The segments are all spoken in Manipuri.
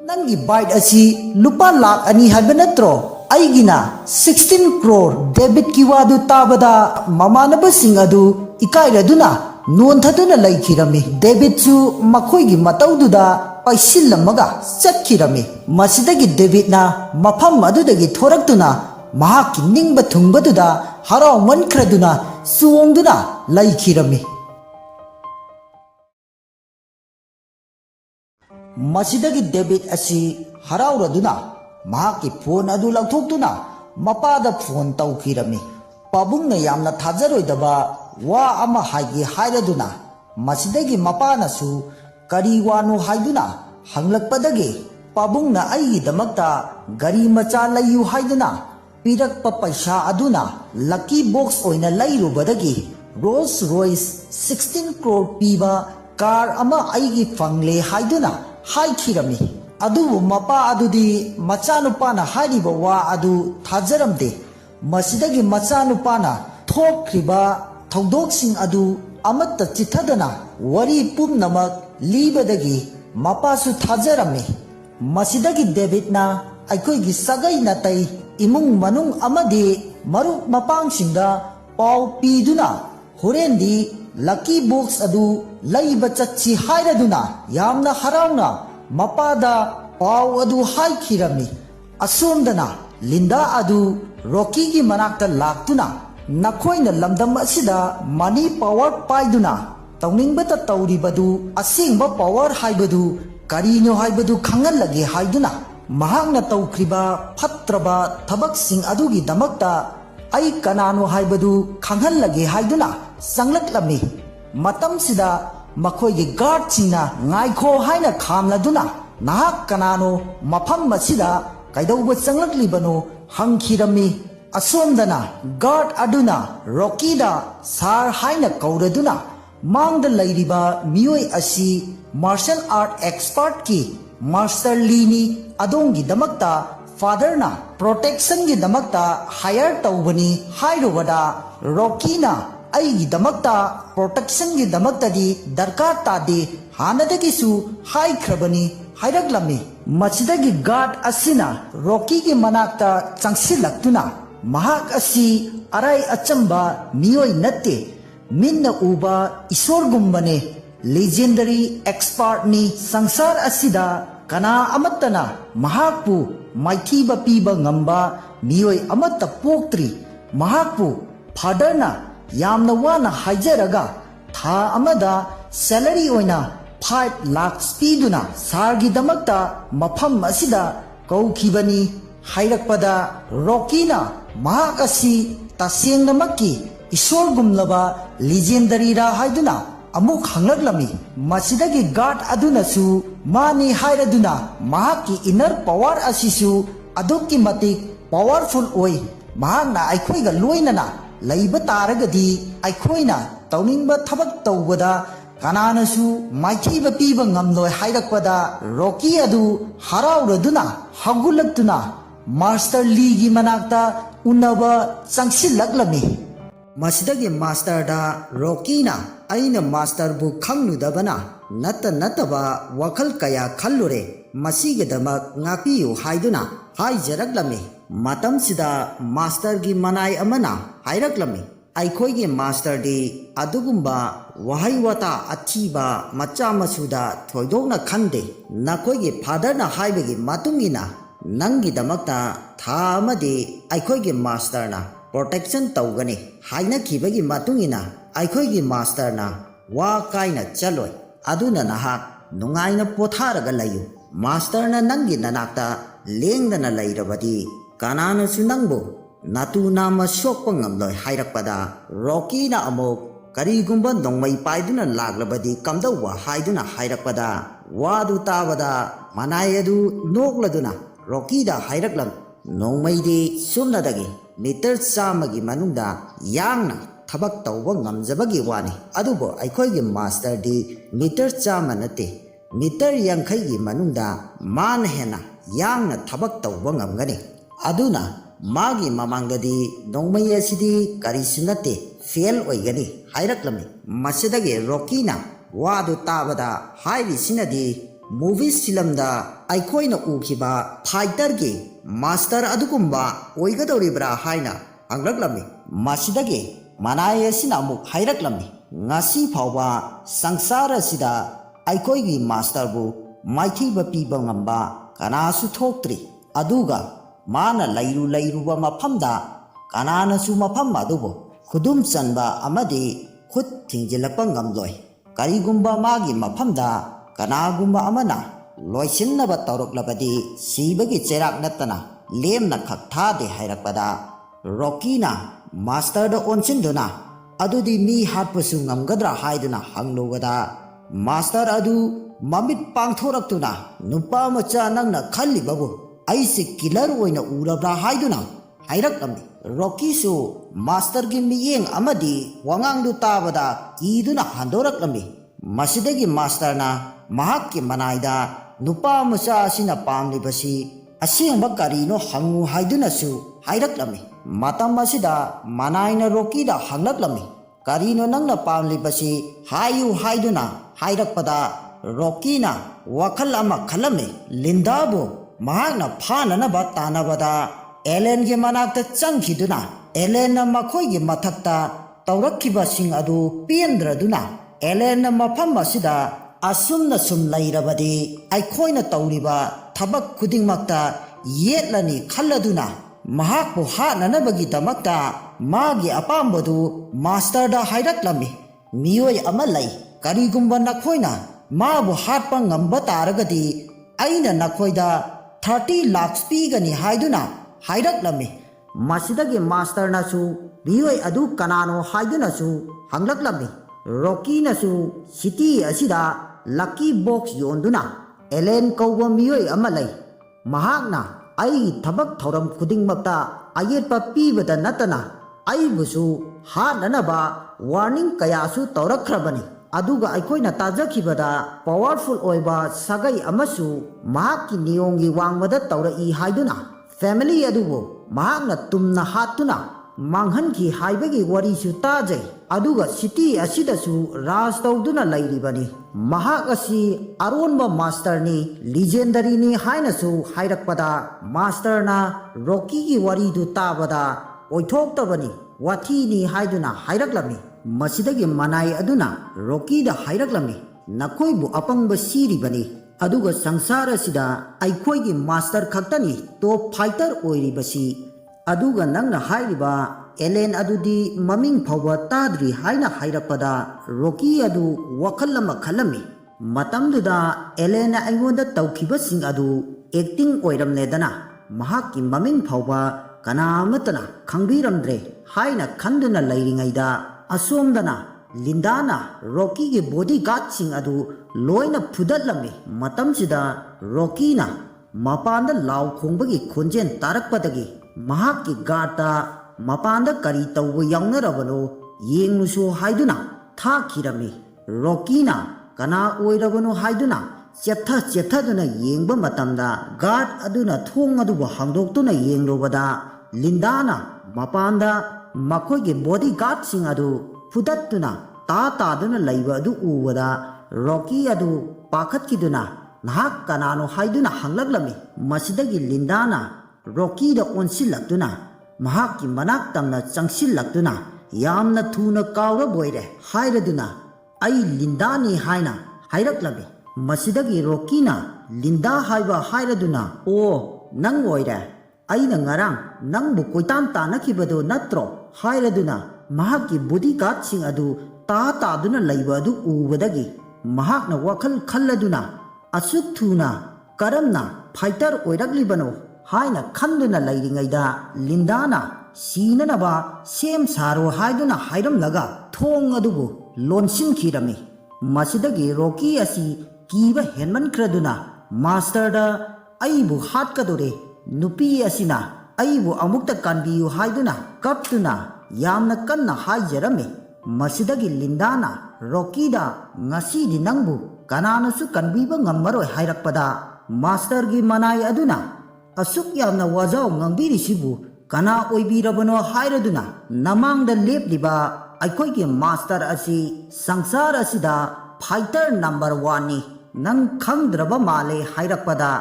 नंगी बाइट असी लुपा लाख अनि हब नत्रो आइगिना 16 crore डेबिट की वादु ताबदा ममानब सिंह अदु इकाइरदुना नोंथदुना लैखिरमी डेबिट सु मखोइगी मतौदुदा पैसिल्लमगा चटखिरमी मसिदगी डेबिट ना मफम अदुदगी थोरक्तुना महाकी निंगब थुंगबदुदा हराव मनख्रदुना सुओंगदुना लैखिरमी मसिदगी डेबिट असी हराउरदुना महाकी फोन अदु लौथोक्तुना मपादा फोन तौखिरमी पाबुंगना यामना थाजरोइदबा वा अमा हाइगी हाइरदुना मसिदगी मपानासु करी वानु हाइदुना हंगलकपदगी पाबुंगना अइगिदमक्ता गरी मचा लैयु हाइदुना पिरकपा पैसा अदुना लकी बॉक्स ओइना लैरुबदगी रोल्स रॉयस 16 crore पीबा कार अमा अइगी फंगले हाइदुना हाइखिरमी अदुबु मपा अदुदी मचानुपाना हाइरिबा वा अदु थाजरमदे मसिदगी मचानुपाना थोक्रिबा थौदोकसिंग अदु अमत्त चिथदना वरी पुमनमक लीबदगी मपासु थाजरमी मसिदगी डेबिटना अखोइगी सगै नतै इमुंग मनुंग अमदि मरुप मपांगसिंगा पाव पीदुना होरेंदी लकी बॉक्स अदु लैबा चच्ची हाइरदुना यामना हराउना मपादा पाव अदु हाइखिरमी असोमदना लिंदा अदु रॉकी की मनाक्ता लाक्तुना नखोइना लमदम असिदा मनी पावर पाइदुना तौनिंगबता तौरिबदु असेंगबा पावर हाइबदु करीनो हाइबदु खंगलगे हाइदुना महांगना तौख्रिबा फत्रबा थबकसिंग अदुगी दमक्ता आई कनानो हाइबदु खंगलगे हाइदुना संगलकलमी मतमसिदा मखोइगी गार्डसिंगना ngaइखो हाइना खामलदुना नाहक कनानो मफम मसिदा कैदौब संगलकलिबनो हंखिरमी असोमदना गार्ड अदुना रॉकीदा सार हाइना कौरदुना मांगद लैरिबा मियोय असी मार्शल आर्ट एक्सपर्ट की मास्टर लीनी अदोंगी दमक्ता फादरना प्रोटेक्शन की दमक्ता हायर तौबनी हाइरुबदा रॉकीना अइगी दमक्ता प्रोटेक्शन की दमक्तदी दरकार तादे हानदगिसु हाइख्रबनी हाइरगलमी मसिदगी गार्ड असिना रॉकी की मनाक्ता चंगसिलक्तुना महाक असी अराई अचंबा मियोय नत्ते मिन्न उबा ईश्वरगुम्बने लेजेंडरी एक्सपर्ट नी संसार असिदा कना अमत्तना महाकपु माइथीबा पीबा ngamba मियोय अमत्ता पोक्त्री महाकपु फादरना यामना वाना हाइजरगा था अमदा सैलरी ओइना 5 लाख पीदुना सारगी दमक्ता मफम असिदा कौखिबनी हाइरकपदा रॉकीना महाक असि तसेंगनमक्की ईश्वरगुम्लबा लेजेंडरी रा हाइदुना अमुक हंगलमी मसिदगी गार्ड अदुनसु मानी हाइरदुना महाकी इनर पावर असिसु अदुक्की मतिक पावरफुल ओइ महाना अखोइगा लोइनना लैबा तारगदी अखोइना तौनिंगबा थबक तौबदा कनानसु माइथीबा पीबा ngamloi हाइरकपदा रॉकी अदु हराउरदुना हगुलक्तुना मास्टर लीगी मनाक्ता उन्नबा चंगसिलक्लमी मसिदगी मास्टर दा रॉकीना अइना मास्टर बु खंगनुदबना नतबा वखल कया खल्लुरे मसिगदमक ngapiyu हाइदुना हाइजरकलमी मतमसिदा मास्टर गी मनाई अमना हाइरकलमी अखोइगी मास्टर दी अदुगुम्बा वहाई वता अथीबा मचा मसुदा थोइदोकना खंदे नखोइगी फादरना हाइबगी मतुंगिना नंगी दमक्ता था अमदि अखोइगी मास्टरना प्रोटेक्शन तौगनी हाइना खिबगी मतुंगिना अखोइगी मास्टरना वा काइना चलोय अदुना नहाक नुंगाइना पोथारगा लयु मास्टरना नंगी ननाक्ता लेंगदना लैरबदी कनानसु नंगबो नातु नाम सोक्पा ngamloi हाइरकपदा रॉकीना अमोक करीगुम्बा नोंमै पाइदुना लाग्लबदी कमदौवा हाइदुना हाइरकपदा वादु ताबदा मनायदु नोक्लदुना रॉकीदा हाइरकलम नोंमैदि सुमनदगी मीटर चामगी मनुंगदा यांगना थबक तौबा ngamjabagi wani adubo अखोइगी मास्टर दी मीटर चामा नते मीटर यांखैगी मनुंगदा मान हेना यांगना थबक तौबा ngamgani aduna मागी ममांगदि नोंमै असिदि करिसु नते फेल ओइगनि हाइरकलमी मसिदगी रॉकीना वादु ताबदा हाइरिसिनदि movie silamda aikoina ukiba fighter ge master adukumba oigadoribra haina anglaklami masidage manai asina amuk hairaklami ngasi phawba sangsara sida aikoi gi master bu maithiba piba ngamba kanasu thoktri aduga mana lairu ba maphamda kanana su mafam adubo khudum chanba amadi khut thingjelapa ngamloi karigumba magi mafamda kanagumba amana loisinaba tawroklabadi sibagi cherak natana lemna khak thade hairakpada Rocky na master da onsinduna adudi mi hatpasu ngamgadra haiduna hanglogada master adu mamit pangthoraktuna nupa macha nangna khallibabu aise killer oina urabra haiduna hairaklamni Rocky su master gi miyeng amadi wangang du tabada iduna handoraklamni masidagi master na mahakki manaida nupa macha asina pamlibasi asengba karino hangu haiduna su hairaklamni matam asida manaina Rocky da hanglaklamni karino nangna pamlibasi hayu haiduna hairakpada Rocky na wakhal ama khalame lindabu mahakna phanana ba tanabada Ellen ge manakta changkhiduna Ellen na makhoi ge mathakta tawrakkiba sing adu pendraduna Ellen na mafam asida asumna sum lairabadi aikhoina tawriba thabak khudingmakta yetlani khalladuna mahakpu hananabagi damakta magi apambadu master da hairaklammi miyoi ama lai karigumba nakhoina mabu hatpa ngamba taragadi aina nakhoida 30 lakhs pigani haiduna hairaklammi masidagi master nasu miyoi adu kanano haiduna su hanglaklammi Rocky nasu city asida lucky box yonduna Ellen kawba miyoi ama lai mahakna ai thabak thoram khudingmakta ayetpa pibada natana ai busu hananaba warning kayasu tawrakhrabani aduga aikoina tajakhibada powerful oiba sagai amasu mahakki niyongi wangmada tawrai haiduna family adugo mahakna tumna hatuna manghanki haibagi wari su tajai aduga city asidasu raj tawduna lairibani mahak asi aronba master ni legendary ni hainasu hairakpada master na Rocky gi wari du tabada oithoktabani wathi ni haiduna hairaklamni masidagi manai aduna Rocky da hairaklamni nakhoibu apangba siribani aduga sangsara sida aikoi gi master khaktani top fighter oiribasi aduga nangna hairiba Ellen adudi maming phawba tadri haina hairakpada Rocky adu wakhallama khalami matamduda Ellen na aingonda tawkhiba sing adu acting oiramnedana mahakki maming phawba kanamatana khangbiramdre haina khanduna lairingaida asomdana Lindana Rocky ge bodyguard sing adu loina phudatlami matamsida Rocky na mapanda law khongbagi khonjen tarakpadagi mahakki garta mapanda kari tawbu yaunarabano yengnusu haiduna thakirami Rocky na kana oirabano haiduna chetha yengba matamda guard aduna thong adubu hangdoktuna yenglobada Lindana mapanda makhoige bodyguard sing adu phudattuna ta laiba adu ubada Rocky adu pakhatkiduna nahak kanano haiduna hanglaklami masidagi Lindana Rocky da onsillaktuna mahakki manak tamna changsillaktuna yamna thuna kawra boire hairaduna ai Lindani haina hairaklambi masidagi Rocky na Linda haiba hairaduna o nang oire aina ngarang nangbu koitam tanakhibado natro hairaduna mahakki bodyguard sing adu ta laiba adu ubadagi mahakna wakhal khalladuna asuk thuna karamna fighter oiraklibano haina khanduna lairingaida Lindana sinanaba sem saro haiduna hairamlaga thong adubu lonsinkhirami masidagi Rocky asi kiba henmankraduna master da aibu hatkadore nupi asina aibu amukta kanbiyu haiduna kaptuna yamna kanna haijarami masidagi Lindana Rocky da ngasi di nangbu kananasu kanbiba ngammaroi hairakpada master gi manai aduna asuk yamna wajau ngangbiri sibu kana oibirabano hairaduna namangda lepliba aikoi gi master asi sangsar asida fighter number 1 ni नंग खंगद्रबा माले हाइरकपदा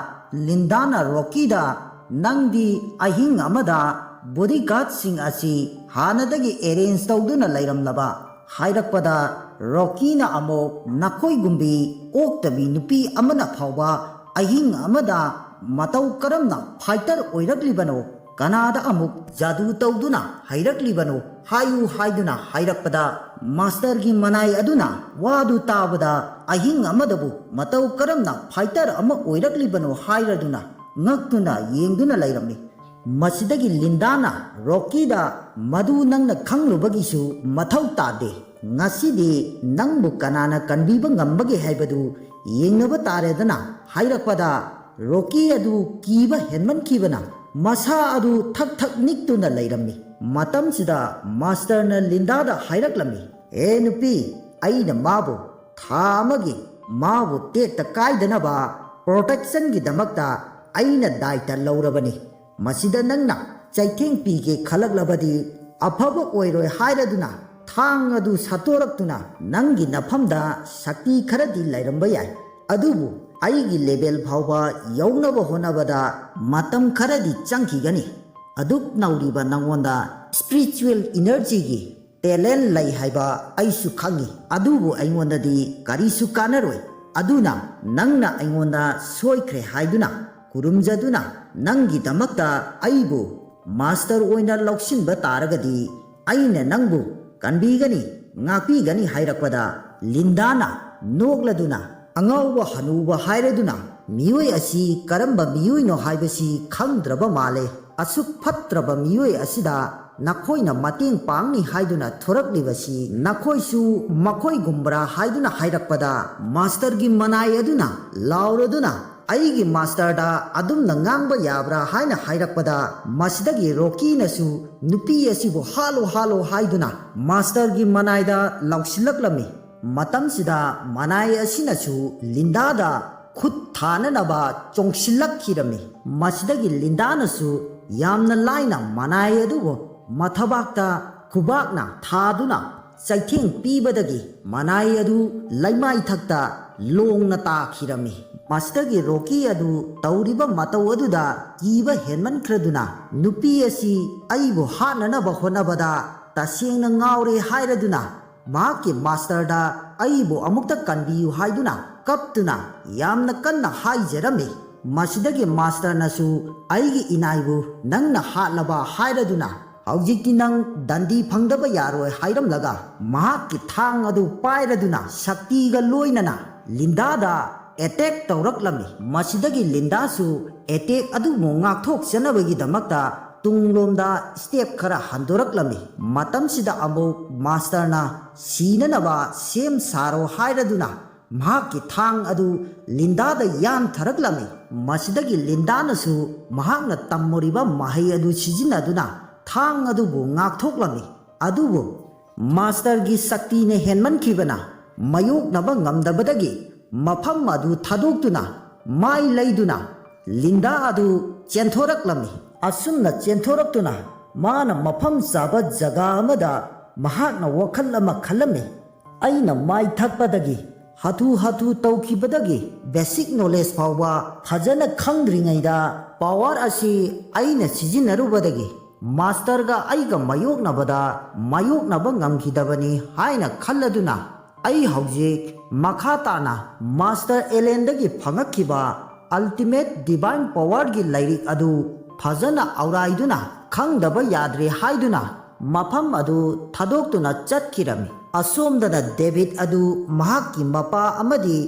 लिंदाना रॉकीदा नंगदी अहिंग अमदा बॉडीगार्ड सिंग असी हानदगी अरेंज तौदुना लैरमलबा हाइरकपदा रॉकीना अमो नखोई गुंबी ओक्तबी नुपी अमना फावबा अहिंग अमदा मतौ करमना फाइटर ओइरकलिबनो कनादा अमुक जादू तौदुना हाइरकलिबनो हायु हाइदुना हाइरकपदा मास्टर की मनाई अदुना वादु ताबदा अहिंग अमदबु मतौ करमना फाइटर अम ओइरकलिबनो हाइरदुना ngakuna yengduna lairami masidagi lindana rockida madu nangna khanglubagi mathau tade ngasidi nangbu kanana kanbiba ngambagi haibadu yengnaba taredana hairakpada rocky adu kiba henman kibana masa adu thak thak niktuna lairami matam sida master na lindada hairaklami e nupi aina mabu thamagi mabu tekta kaidanaba protection gi damakta aina daita laurabani masida nangna chaitheng pige khalaklabadi afaba oiroi hairaduna thang adu satoraktuna nangi nafamda shakti kharadi lairamba yai adubu aigi level phawba yaunaba honabada matam kharadi changkhigani aduk nauriba nangonda spiritual energy gi talent lai haiba aisu khangi adubu aingondadi karisu kanaroi aduna nangna aingonda soikre haiduna kurumjaduna nangi damakta aibu master oina lauksinba taragadi aina nangbu kanbigani ngapigani hairakpada lindana nogladuna angawba hanuba hairaduna miyoi asi karamba miyoi no haibasi khangdraba male asuk phatraba miyoi asida nakhoina mating pangni haiduna thoraklibasi nakhoisu makhoi gumbra haiduna hairakpada master gi manai aduna lauraduna aigi master da adum nangangba yabra haina hairakpada masidagi rocky nasu nupi asibu halo halo haiduna master gi manai da lausilaklami matam sida manai asinasu linda da khut thana naba chongsilak khirami masidagi linda nasu yamna laina manai adugo mathabakta kubakna thaduna chaitheng pibadagi manai adu laimai thakta longna ta khirami masidagi rocky adu tauriba matau aduda kiba henman khraduna nupi asi aibu hananaba honabada tasengna ngaure hairaduna mahaki master da aibu amukta kanbiyu haiduna kaptuna yamna kanna haijarami masidagi master nasu aigi inaibu nangna hatlaba hairaduna haujikti nang dandi phangdaba yaroi hairamlaga mahaki thang adu pairaduna shakti ga loinana linda da attack tawraklami masidagi linda su attack adu mo ngakthok chanabagi damakta tunglomda step khara handoraklami matam sida amu master na sinanaba sem saro hairaduna mahaki thang adu linda da yam tharaklami masidagi linda nasu mahakna tammoriba mahai adu sijinaduna thang adu bu ngakthoklamni adubu master gi sakti ne henman khibana mayok naba ngamdabadagi mafam adu thadoktuna mai leiduna linda adu chenthoraklami asumna chenthoraktuna mana mafam saba jaga amada mahakna wakhal ama khalame aina mai thakpadagi hatu hatu tawkhibadagi basic knowledge phawba phajana khangdringaida power asi aina sijinarubadagi master ga aiga mayoknabada mayoknaba ngamkhidabani haina khalladuna ai haujik makhatana master elendagi phangakhiba ultimate divine power gi lairik adu phajana auraiduna khangdaba yadre haiduna mafam adu thadoktuna chatkirami asomdana david adu mahakki mapa amadi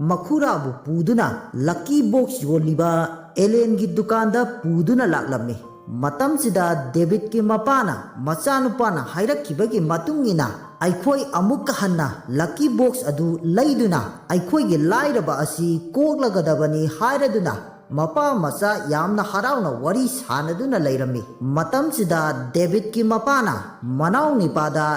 makhura bu puduna lucky box yoliba elen gi dukanda puduna laklami matam sida david ki mapana machanupana hairakibagi matungina aikhoi amuk hanna lucky box adu leiduna aikhoi gi lairaba asi koklagadabani hairaduna mapa macha yamna harauna wari sanaduna leirami matam sida david ki mapana manau nipada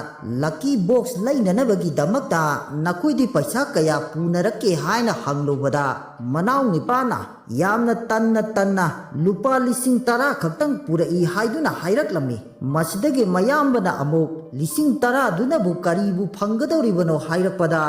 lucky box leinanabagi damakta nakhoi di paisa kaya punarakke haina hanglubada ꯃꯅꯥꯎ ꯅꯤꯄꯥꯅ ꯌꯥꯝꯅ ꯇꯟꯅ ꯂꯨꯄꯥ 10,000 ꯈꯛꯇꯪ ꯄꯨꯔꯛꯏ ꯍꯥꯏꯗꯨꯅ ꯍꯥꯏꯔꯛꯂꯝꯃꯤ꯫ ꯃꯁꯤꯗꯒꯤ ꯃꯌꯥꯝꯕꯅ ꯑꯃꯨꯛ 10,000 ꯗꯨꯅꯕꯨ ꯀꯔꯤꯕꯨ ꯐꯪꯒꯗꯧꯔꯤꯕꯅꯣ ꯍꯥꯏꯔꯛꯄꯗ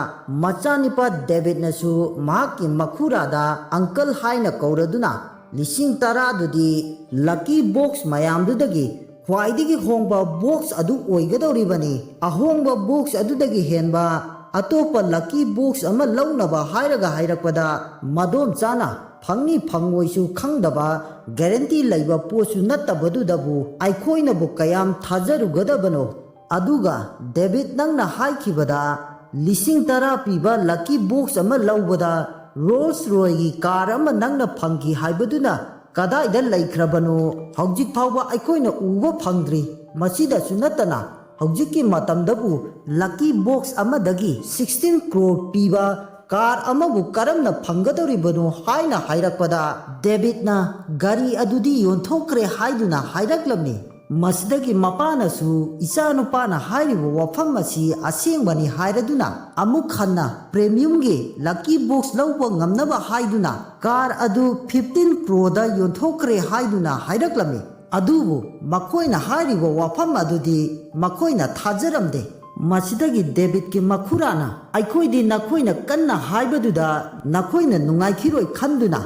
ꯃꯆꯥꯅꯤꯄꯥ ꯗꯦꯕꯤꯠꯅꯁꯨ ꯃꯍꯥꯛꯀꯤ ꯃꯈꯨꯔꯥꯗ ꯑꯪꯀꯜ ꯍꯥꯏꯅ ꯀꯧꯔꯗꯨꯅ 10,000 ꯗꯨꯗꯤ ꯂꯛꯀꯤ ꯕꯣꯛꯁ ꯃꯌꯥꯝꯗꯨꯗꯒꯤ ꯈ꯭ꯋꯥꯏꯗꯒꯤ ꯍꯣꯡꯕ ꯕꯣꯛꯁ ꯑꯗꯨ ꯑꯣꯏꯒꯗꯧꯔꯤꯕꯅꯤ, ꯑꯍꯣꯡꯕ ꯕꯣꯛꯁ ꯑꯗꯨꯗꯒꯤ ꯍꯦꯟꯕ ꯑꯇꯣꯞꯄ ꯂꯛꯀꯤ ꯕꯣꯛꯁ ꯑꯃ ꯂꯧꯅꯕ ꯍꯥꯏꯔꯛꯄꯗ ꯃꯗꯣꯝꯆꯥꯅ ꯐꯪꯅꯤ ꯐꯪꯉꯣꯏꯁꯨ ꯈꯪꯗꯕ ꯒꯦꯔꯦꯟꯇꯤ ꯂꯩꯕ ꯄꯣꯠꯁꯨ ꯅꯠꯇꯕꯗꯨꯗꯕꯨ ꯑꯩꯈꯣꯏꯅꯕꯨ ꯀꯌꯥꯝ ꯊꯥꯖꯔꯨꯒꯗꯕꯅꯣ? ꯑꯗꯨꯒ ꯗꯦꯕꯤꯠ ꯅꯪꯅ ꯍꯥꯏꯈꯤꯕꯗ 10,000 ꯄꯤꯕ ꯂꯛꯀꯤ ꯕꯣꯛꯁ ꯑꯃ ꯂꯧꯕꯗ ꯔꯣꯜꯁ ꯔꯣꯏꯒꯤ ꯀꯥꯔ ꯑꯃ ꯅꯪꯅ ꯐꯪꯈꯤ ꯍꯥꯏꯕꯗꯨꯅ ꯀꯗꯥꯏꯗ ꯂꯩꯈ꯭ꯔꯕꯅꯣ? ꯍꯧꯖꯤꯛ ꯐꯥꯎꯕ ꯑꯩꯈꯣꯏꯅ ꯎꯕ ꯐꯪꯗ꯭ꯔꯤ꯫ ꯃꯁꯤꯗꯁꯨ ꯅꯠꯇꯅ ꯍꯧꯖꯤꯛꯀꯤ ꯃꯇꯝꯗꯕꯨ ꯂꯛꯀꯤ ꯕꯣꯛꯁ ꯑꯃꯗꯒꯤ 16 ꯀ꯭ꯔꯣꯔ ꯄꯤꯕ ꯀꯥꯔ ꯑꯃꯕꯨ ꯀꯔꯝꯅ ꯐꯪꯒꯗꯧꯔꯤꯕꯅꯣ ꯍꯥꯏꯅ ꯍꯥꯏꯔꯛꯄꯗ ꯗꯦꯕꯤꯠꯅ ꯒꯥꯔꯤ ꯑꯗꯨꯗꯤ ꯌꯣꯟꯊꯣꯛꯈ꯭ꯔꯦ ꯍꯥꯏꯗꯨꯅ ꯍꯥꯏꯔꯛꯂꯝꯃꯤ꯫ ꯃꯁꯤꯗꯒꯤ ꯃꯄꯥꯅꯁꯨ ꯏꯆꯥꯅꯨꯄꯥꯅ ꯍꯥꯏꯔꯤꯕ ꯋꯥꯐꯝ ꯑꯁꯤ ꯑꯁꯦꯡꯕꯅꯤ ꯍꯥꯏꯔꯗꯨꯅ ꯑꯃꯨꯛ ꯍꯟꯅ ꯄ꯭ꯔꯦꯃꯤꯌꯝꯒꯤ ꯂꯛꯀꯤ ꯕꯣꯛꯁ ꯂꯧꯕ ꯉꯝꯅꯕ ꯍꯥꯏꯗꯨꯅ ꯀꯥꯔ ꯑꯗꯨ 15 ꯀ꯭ꯔꯣꯔꯗ ꯌꯣꯟꯊꯣꯛꯈ꯭ꯔꯦ ꯍꯥꯏꯗꯨꯅ ꯍꯥꯏꯔꯛꯂꯝꯃꯤ꯫ ꯑꯗꯨꯕꯨ ꯃꯈꯣꯏꯅ ꯍꯥꯏꯔꯤꯕ ꯋꯥꯐꯝ ꯑꯗꯨꯗꯤ ꯃꯈꯣꯏꯅ ꯊꯥꯖꯔꯝꯗꯦ꯫ ꯃꯁꯤꯗꯒꯤ ꯗꯦꯕꯤꯠꯀꯤ ꯃꯈꯨꯔꯥꯅ ꯑꯩꯈꯣꯏꯗꯤ ꯅꯈꯣꯏꯅ ꯀꯟꯅ ꯍꯥꯏꯕꯗꯨꯗ ꯅꯈꯣꯏꯅ ꯅꯨꯡꯉꯥꯏꯈꯤꯔꯣꯏ ꯈꯟꯗꯨꯅ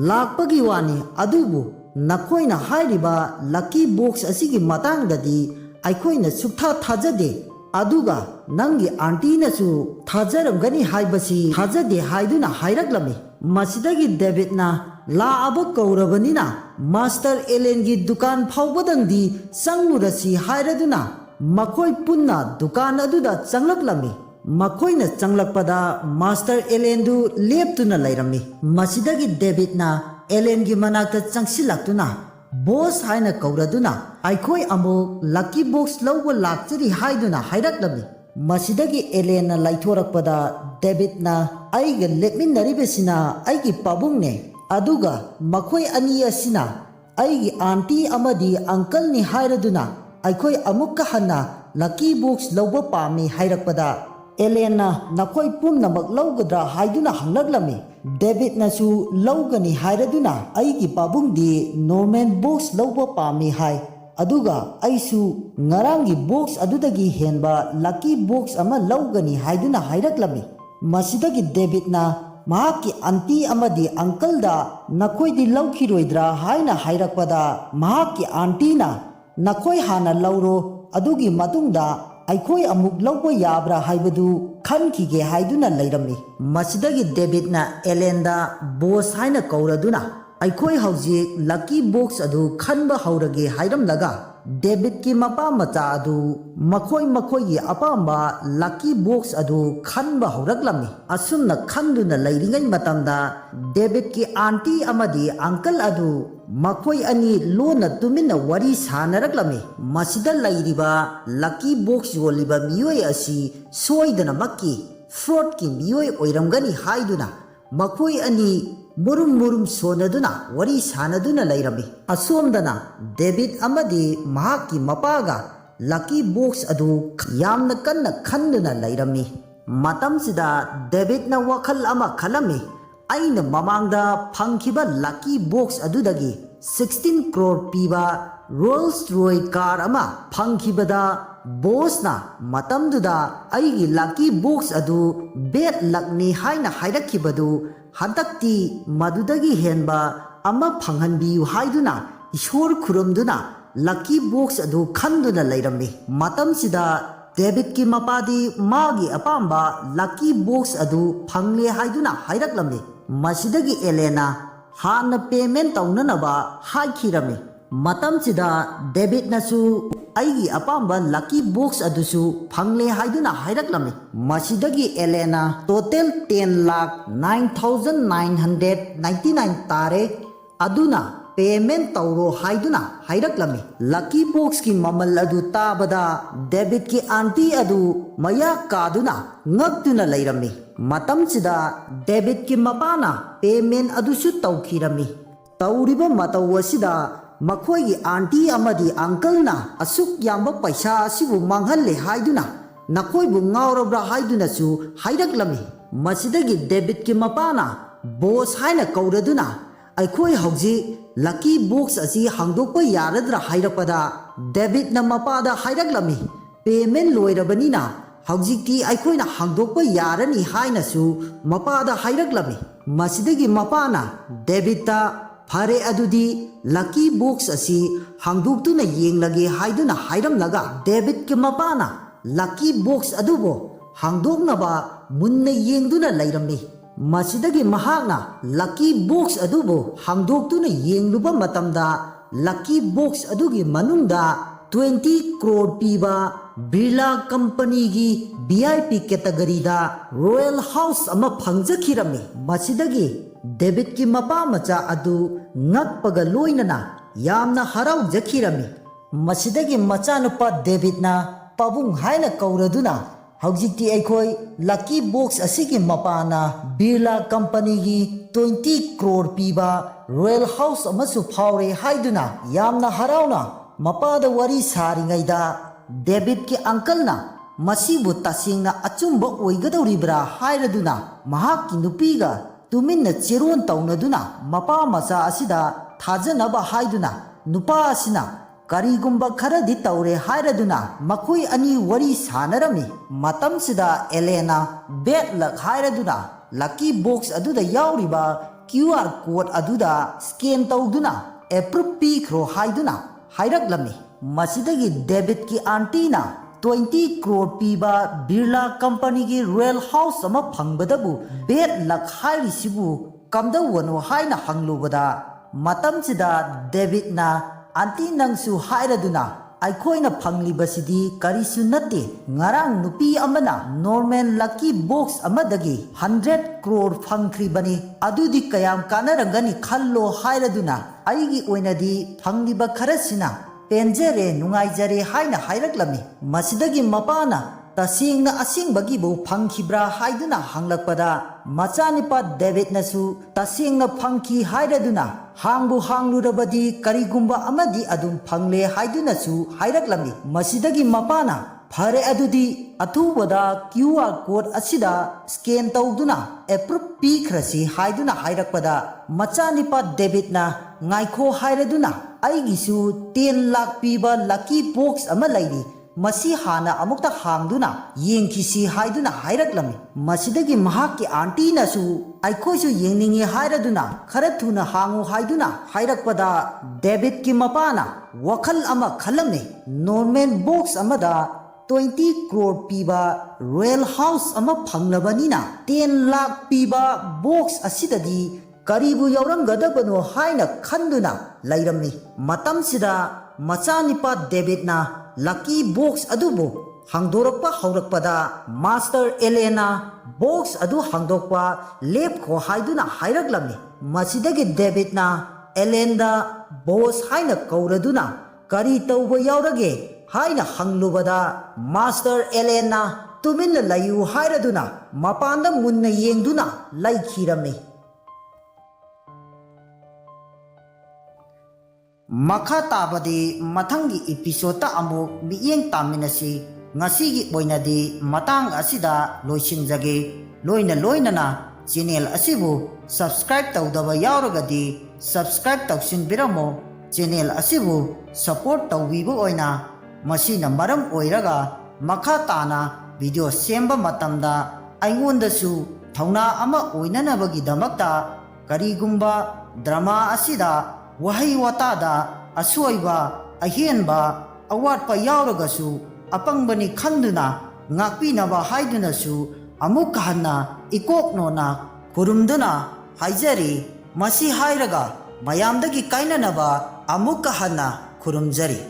ꯂꯥꯛꯄꯒꯤ ꯋꯥꯅꯤ, ꯑꯗꯨꯕꯨ ꯅꯈꯣꯏꯅ ꯍꯥꯏꯔꯤꯕ ꯂꯛꯀꯤ ꯕꯣꯛꯁ ꯑꯁꯤꯒꯤ ꯃꯇꯥꯡꯗꯗꯤ ꯑꯩꯈꯣꯏꯅ ꯁꯨꯛꯊꯥ ꯊꯥꯖꯗꯦ, ꯑꯗꯨꯒ ꯅꯪꯒꯤ ꯑꯥꯟꯇꯤꯅꯁꯨ ꯊꯥꯖꯔꯝꯒꯅꯤ ꯍꯥꯏꯕꯁꯤ ꯊꯥꯖꯗꯦ ꯍꯥꯏꯗꯨꯅ ꯍꯥꯏꯔꯛꯂꯝꯃꯤ꯫ ꯃꯁꯤꯗꯒꯤ ꯗꯦꯕꯤꯠꯅ ꯂꯥꯛꯑꯕ ꯀꯧꯔꯕꯅꯤꯅ ꯃꯥꯁꯇꯔ ꯑꯦꯂꯦꯟꯒꯤ ꯗꯨꯀꯥꯟ ꯐꯥꯎꯕꯗꯪꯗꯤ ꯆꯪꯂꯨꯔꯁꯤ ꯍꯥꯏꯔꯗꯨꯅ ꯃꯈꯣꯏ ꯄꯨꯟꯅ ꯗꯨꯀꯥꯟ ꯑꯗꯨꯗ ꯆꯪꯂꯛꯂꯝꯃꯤ꯫ ꯃꯈꯣꯏꯅ ꯆꯪꯂꯛꯄꯗ ꯃꯥꯁꯇꯔ ꯑꯦꯂꯦꯟꯗꯨ ꯂꯦꯞꯇꯨꯅ ꯂꯩꯔꯝꯃꯤ꯫ ꯃꯁꯤꯗꯒꯤ ꯗꯦꯕꯤꯠꯅ ꯑꯦꯂꯦꯟꯒꯤ ꯃꯅꯥꯛꯇ ꯆꯪꯁꯤꯜꯂꯛꯇꯨꯅ ꯕꯣꯁ ꯍꯥꯏꯅ ꯀꯧꯔꯗꯨꯅ ꯑꯩꯈꯣꯏ ꯑꯃꯨꯛ ꯂꯛꯀꯤ ꯕꯣꯛꯁ ꯂꯧꯕ ꯂꯥꯛꯆꯔꯤ ꯍꯥꯏꯗꯨꯅ ꯍꯥꯏꯔꯛꯂꯝꯃꯤ꯫ ꯃꯁꯤꯗꯒꯤ ꯑꯦꯂꯦꯟꯅ ꯂꯩꯊꯣꯔꯛꯄꯗ ꯗꯦꯕꯤꯠꯅ ꯑꯩꯒ ꯂꯦꯞꯃꯤꯟꯅꯔꯤꯕꯁꯤꯅ ꯑꯩꯒꯤ ꯄꯥꯕꯨꯡꯅꯦ, ꯑꯗꯨꯒ ꯃꯈꯣꯏ ꯑꯅꯤ ꯑꯁꯤꯅ ꯑꯩꯒꯤ ꯑꯥꯟꯇꯤ ꯑꯃꯗꯤ ꯑꯪꯀꯜꯅꯤ ꯍꯥꯏꯔꯗꯨꯅ ꯑꯩꯈꯣꯏ ꯑꯃꯨꯛꯀ ꯍꯟꯅ ꯂꯛꯀꯤ ꯕꯣꯛꯁ ꯂꯧꯕ ꯄꯥꯝꯃꯤ ꯍꯥꯏꯔꯛꯄꯗ ꯑꯦꯂꯦꯟꯅ ꯅꯈꯣꯏ ꯄꯨꯝꯅꯃꯛ ꯂꯧꯒꯗ꯭ꯔꯥ ꯍꯥꯏꯗꯨꯅ ꯍꯪꯂꯛꯂꯝꯃꯤ꯫ ꯗꯦꯕꯤꯠꯅꯁꯨ ꯂꯧꯒꯅꯤ ꯍꯥꯏꯔꯗꯨꯅ ꯑꯩꯒꯤ ꯄꯥꯕꯨꯡꯗꯤ ꯅꯣꯔꯃꯦꯜ ꯕꯣꯛꯁ ꯂꯧꯕ ꯄꯥꯝꯃꯤ ꯍꯥꯏ, ꯑꯗꯨꯒ ꯑꯩꯁꯨ ꯉꯔꯥꯡꯒꯤ ꯕꯣꯛꯁ ꯑꯗꯨꯗꯒꯤ ꯍꯦꯟꯕ ꯂꯛꯀꯤ ꯕꯣꯛꯁ ꯑꯃ ꯂꯧꯒꯅꯤ ꯍꯥꯏꯗꯨꯅ ꯍꯥꯏꯔꯛꯂꯝꯃꯤ꯫ ꯃꯁꯤꯗꯒꯤ ꯗꯦꯕꯤꯠꯅ ꯃꯍꯥꯛꯀꯤ ꯑꯟꯇꯤ ꯑꯃꯗꯤ ꯑꯪꯀꯜꯗ ꯅꯈꯣꯏꯗꯤ ꯂꯧꯈꯤꯔꯣꯏꯗ꯭ꯔꯥ ꯍꯥꯏꯅ ꯍꯥꯏꯔꯛꯄꯗ ꯃꯍꯥꯛꯀꯤ ꯑꯥꯟꯇꯤꯅ ꯅꯈꯣꯏ ꯍꯥꯟꯅ ꯂꯧꯔꯣ, ꯑꯗꯨꯒꯤ ꯃꯇꯨꯡꯗ ꯑꯩꯈꯣꯏ ꯑꯃꯨꯛ ꯂꯧꯕ ꯌꯥꯕ꯭ꯔꯥ ꯍꯥꯏꯕꯗꯨ ꯈꯟꯈꯤꯒꯦ ꯍꯥꯏꯗꯨꯅ ꯂꯩꯔꯝꯃꯤ꯫ ꯃꯁꯤꯗꯒꯤ ꯗꯦꯕꯤꯠꯅ ꯑꯦꯂꯦꯟꯗ ꯕꯣꯁ ꯍꯥꯏꯅ ꯀꯧꯔꯗꯨꯅ ꯑꯩꯈꯣꯏ ꯍꯧꯖꯤꯛ ꯂꯛꯀꯤ ꯕꯣꯛꯁ ꯑꯗꯨ ꯈꯟꯕ ꯍꯧꯔꯒꯦ ꯍꯥꯏꯔꯝꯂꯒ ꯗꯦꯕꯤꯠꯀꯤ ꯃꯄꯥ ꯃꯆꯥ ꯑꯗꯨ ꯃꯈꯣꯏꯒꯤ ꯑꯄꯥꯝꯕ ꯂꯛꯀꯤ ꯕꯣꯛꯁ ꯑꯗꯨ ꯈꯟꯕ ꯍꯧꯔꯛꯂꯝꯃꯤ꯫ ꯑꯁꯨꯝꯅ ꯈꯟꯗꯨꯅ ꯂꯩꯔꯤꯉꯩ ꯃꯇꯝꯗ ꯗꯦꯕꯤꯠꯀꯤ ꯑꯥꯟꯇꯤ ꯑꯃꯗꯤ ꯑꯪꯀꯜ ꯑꯗꯨ ꯃꯈꯣꯏ ꯑꯅꯤ ꯂꯣꯟꯅ ꯇꯨꯃꯤꯟꯅ ꯋꯥꯔꯤ ꯁꯥꯅꯔꯛꯂꯝꯃꯤ꯫ ꯃꯁꯤꯗ ꯂꯩꯔꯤꯕ ꯂꯛꯀꯤ ꯕꯣꯛꯁ ꯌꯣꯜꯂꯤꯕ ꯃꯤꯑꯣꯏ ꯑꯁꯤ ꯁꯣꯏꯗꯅꯃꯛꯀꯤ ꯐ꯭ꯔꯣꯗꯀꯤ ꯃꯤꯑꯣꯏ ꯑꯣꯏꯔꯝꯒꯅꯤ ꯍꯥꯏꯗꯨꯅ ꯃꯈꯣꯏ ꯑꯅꯤ ꯃꯨꯔꯨꯝ ꯁꯣꯟꯅꯗꯨꯅ ꯋꯥꯔꯤ ꯁꯥꯅꯗꯨꯅ ꯂꯩꯔꯝꯃꯤ꯫ ꯑꯁꯣꯝꯗꯅ ꯗꯦꯕꯤꯠ ꯑꯃꯗꯤ ꯃꯍꯥꯛꯀꯤ ꯃꯄꯥꯒ ꯂꯛꯀꯤ ꯕꯣꯛꯁ ꯑꯗꯨ ꯌꯥꯝꯅ ꯀꯟꯅ ꯈꯟꯗꯨꯅ ꯂꯩꯔꯝꯃꯤ꯫ ꯃꯇꯝꯁꯤꯗ ꯗꯦꯕꯤꯠꯅ ꯋꯥꯈꯜ ꯑꯃ ꯈꯜꯂꯝꯃꯤ, ꯑꯩꯅ ꯃꯃꯥꯡꯗ ꯐꯪꯈꯤꯕ ꯂꯛꯀꯤ ꯕꯣꯛꯁ ꯑꯗꯨꯗꯒꯤ 16 ꯀ꯭ꯔꯣꯔ ꯄꯤꯕ ꯔꯣꯜꯁ ꯔꯣꯏ ꯀꯥꯔ ꯑꯃ ꯐꯪꯈꯤꯕꯗ ꯕꯣꯁꯅ ꯃꯇꯝꯗꯨꯗ ꯑꯩꯒꯤ ꯂꯛꯀꯤ ꯕꯣꯛꯁ ꯑꯗꯨ ꯕꯦꯗ ꯂꯛꯅꯤ ꯍꯥꯏꯅ ꯍꯥꯏꯔꯛꯈꯤꯕꯗꯨ ꯍꯟꯗꯛꯇꯤ ꯃꯗꯨꯗꯒꯤ ꯍꯦꯟꯕ ꯑꯃ ꯐꯪꯍꯟꯕꯤꯌꯨ ꯍꯥꯏꯗꯨꯅ ꯏꯁꯣꯔ ꯈꯨꯔꯨꯝꯗꯨꯅ ꯂꯛꯀꯤ ꯕꯣꯛꯁ ꯑꯗꯨ ꯈꯟꯗꯨꯅ ꯂꯩꯔꯝꯃꯤ꯫ ꯃꯇꯝꯁꯤꯗ ꯗꯦꯕꯤꯠꯀꯤ ꯃꯄꯥꯗꯤ ꯃꯥꯒꯤ ꯑꯄꯥꯝꯕ ꯂꯛꯀꯤ ꯕꯣꯛꯁ ꯑꯗꯨ ꯐꯪꯂꯦ ꯍꯥꯏꯗꯨꯅ ꯍꯥꯏꯔꯛꯂꯝꯃꯤ꯫ ꯃꯁꯤꯗꯒꯤ ꯑꯦꯂꯦꯟꯅ ꯍꯥꯟꯅ ꯄꯦꯃꯦꯟ ꯇꯧꯅꯅꯕ ꯍꯥꯏꯈꯤꯔꯝꯃꯤ꯫ ꯃꯇꯝꯁꯤꯗ ꯗꯦꯕꯤꯠꯅꯁꯨ ꯑꯩꯒꯤ ꯑꯄꯥꯝꯕ ꯂꯛꯀꯤ ꯕꯣꯛꯁ ꯑꯗꯨꯁꯨ ꯐꯪꯂꯦ ꯍꯥꯏꯗꯨꯅ ꯍꯥꯏꯔꯛꯂꯝꯃꯤ꯫ ꯃꯁꯤꯗꯒꯤ ꯑꯦꯂꯦꯟꯅ ꯇꯣꯇꯦꯜ 10,09,999 ꯇꯥꯔꯦ, ꯑꯗꯨꯅ ꯄꯦꯃꯦꯟ ꯇꯧꯔꯣ ꯍꯥꯏꯗꯨꯅ ꯍꯥꯏꯔꯛꯂꯝꯃꯤ꯫ ꯂꯛꯀꯤ ꯕꯣꯛꯁꯀꯤ ꯃꯃꯜ ꯑꯗꯨ ꯇꯥꯕꯗ ꯗꯦꯕꯤꯠꯀꯤ ꯑꯥꯟꯇꯤ ꯑꯗꯨ ꯃꯌꯥ ꯀꯥꯗꯨꯅ ꯉꯛꯇꯨꯅ ꯂꯩꯔꯝꯃꯤ꯫ ꯃꯇꯝꯁꯤꯗ ꯗꯦꯕꯤꯠꯀꯤ ꯃꯄꯥꯅ ꯄꯦꯃꯦꯟ ꯑꯗꯨꯁꯨ ꯇꯧꯈꯤꯔꯝꯃꯤ꯫ ꯇꯧꯔꯤꯕ ꯃꯇꯧ ꯑꯁꯤꯗ ꯃꯈꯣꯏꯒꯤ ꯑꯥꯟꯇꯤ ꯑꯃꯗꯤ ꯑꯪꯀꯜꯅ ꯑꯁꯨꯛ ꯌꯥꯝꯕ ꯄꯩꯁꯥ ꯑꯁꯤꯕꯨ ꯃꯥꯡꯍꯜꯂꯦ ꯍꯥꯏꯗꯨꯅ ꯅꯈꯣꯏꯕꯨ ꯉꯥꯎꯔꯕ꯭ꯔꯥ ꯍꯥꯏꯗꯨꯅꯁꯨ ꯍꯥꯏꯔꯛꯂꯝꯃꯤ꯫ ꯃꯁꯤꯗꯒꯤ ꯗꯦꯕꯤꯠꯀꯤ ꯃꯄꯥꯅ बोस हाइना कौरदुना अखोई हौजिक लकी बॉक्स असी हांगदोकपा यारद्रा हाइरकपदा डेबिट न मपादा हाइरकलमी पेमेंट लोइरबनिना हौजिकती अखोइना हांगदोकपा यारनी हाइनसु मपादा हाइरकलमी मसिदगी मपाना डेबिटा फरे अदुदी लकी बॉक्स असी हांगदोक्तुना येंगलगे हाइदुना हाइरमलगा डेबिट के मपाना लकी बॉक्स अदुबो हांगदोकनबा मुन्ना येंगदुना लैरमी मसिदगी महाकना लकी बॉक्स अदुबो हांगदोक्तुना येंगलुबा मतमदा लकी बॉक्स अदुगी मनुंगदा 20 crore पीबा बिरला कंपनी की VIP कैटेगरी दा रॉयल हाउस अमा फंगजखिरमी मसिदगी डेबिट की मपा मचा अदु ngakpaga loinana yamna harau jakhirami masidagi machanupa Davidna pabung haina kauraduna haujikti aikhoi lucky box asigi mapana Birla company gi 20 crore piba royal house amasu phaure haiduna yamna harauna mapada wari saringaida David ki uncle na masibu tasingna achumba oigadoribra hairaduna mahakki nupiga तुमिन्ना चेरोन तौनदुना मपा मचा असिदा थाजनबा हाइदुना नुपा असिना करीगुम्बा खरदि तौरे हाइरदुना मखोई अनि वरी सानरमी मतमसिदा एलेना बेट लक हाइरदुना लकी बॉक्स अदुदा याउरिबा QR कोड अदुदा स्कैन तौदुना एप्रूव पीख्रो हाइदुना हाइरकलमी मसिदगी डेबिट की आंटीना 20 crore पीबा बिरला कंपनी की रॉयल हाउस अमा फंगबदबु बेट लक हाइरिसिबु कमदवनो हाइना हंगलुबदा मतमसिदा डेबिट ना आंटी नंगसु हाइरदुना अखोइना फंगलिबसिदी करिसु नत्ते ngarang nupi amana normal lucky box amadagi 100 crore फंगख्रिबनी अदुदी कयाम कानरंगनी खल्लो हाइरदुना आइगी ओइनादी फंगलिबा खरसिना पेंजरे नुंगाइजरे हाइना हाइरकलमी मसिदगी मपाना तसिंगना असिंगबगी बु फंगखिब्रा हाइदुना हंगलकपदा मचानिपा डेबिट नसु तसिंगना फंगखि हाइरदुना हांगबु हांगलुरबदी करिगुम्बा अमदी अदुम फंगले हाइदुनसु हाइरकलमी मसिदगी मपाना फरे अदुदी अथुबदा QR कोड असिदा स्कैन तौदुना एप्रूव पीख्रसी हाइदुना हाइरकपदा मचानिपा डेबिट ना ngaikho hairaduna aigisu 10 lakh piba lucky box ama lairi masi hana amukta hangduna yengkisi haiduna hairaklami masidagi mahakki auntie na su aikhoisu yengningi hairaduna kharathuna hangu haiduna hairakpada David ki mapana wakhal ama khalamne normal box amada 20 crore piba royal house ama phanglabani na 10 lakh piba box asidadi करीबु यौरंगदबनो हाइना खंदुना लैरमनी मतमसिदा मचानिपा डेबिटना लकी बॉक्स अदुबो हांगदोरकपा हौरकपदा मास्टर एलेना बॉक्स अदु हांगदोकपा लेपखो हाइदुना हाइरकलमनी मसिदगी डेबिटना एलेंदा बॉस हाइना कौरदुना करी तौबो यौरगे हाइना हंगलुबदा मास्टर एलेना तुमिन लयु हाइरदुना मपांदा मुन्ना येंगदुना लैखिरमनी मखा ताबदी मथंगी एपिसोड अमुक मियेंग तामिनसी ngasiगी ओइनादी मतांग असिदा लोइसिनजगे लोइनना चैनल असिबु सब्सक्राइब तौदबा यावरगदी सब्सक्राइब तौसिनबिरमो चैनल असिबु सपोर्ट तौबीबु ओइना मसिना मरम ओइरगा मखा ताना वीडियो सेंबा मतमदा आइंगोंदसु थौना अमा ओइननबगी दमकता करीगुम्बा ड्रामा असिदा वही वतादा असोइबा अहेनबा अवाटपा यावरगसु अपंगबनी खंदुना ngakpinaba haidunasु अमुक हन्ना इकोकनोना खुरुमदुना हाइजरी मसी हाइरगा मयामदगी काइननबा अमुक हन्ना खुरुमजरी।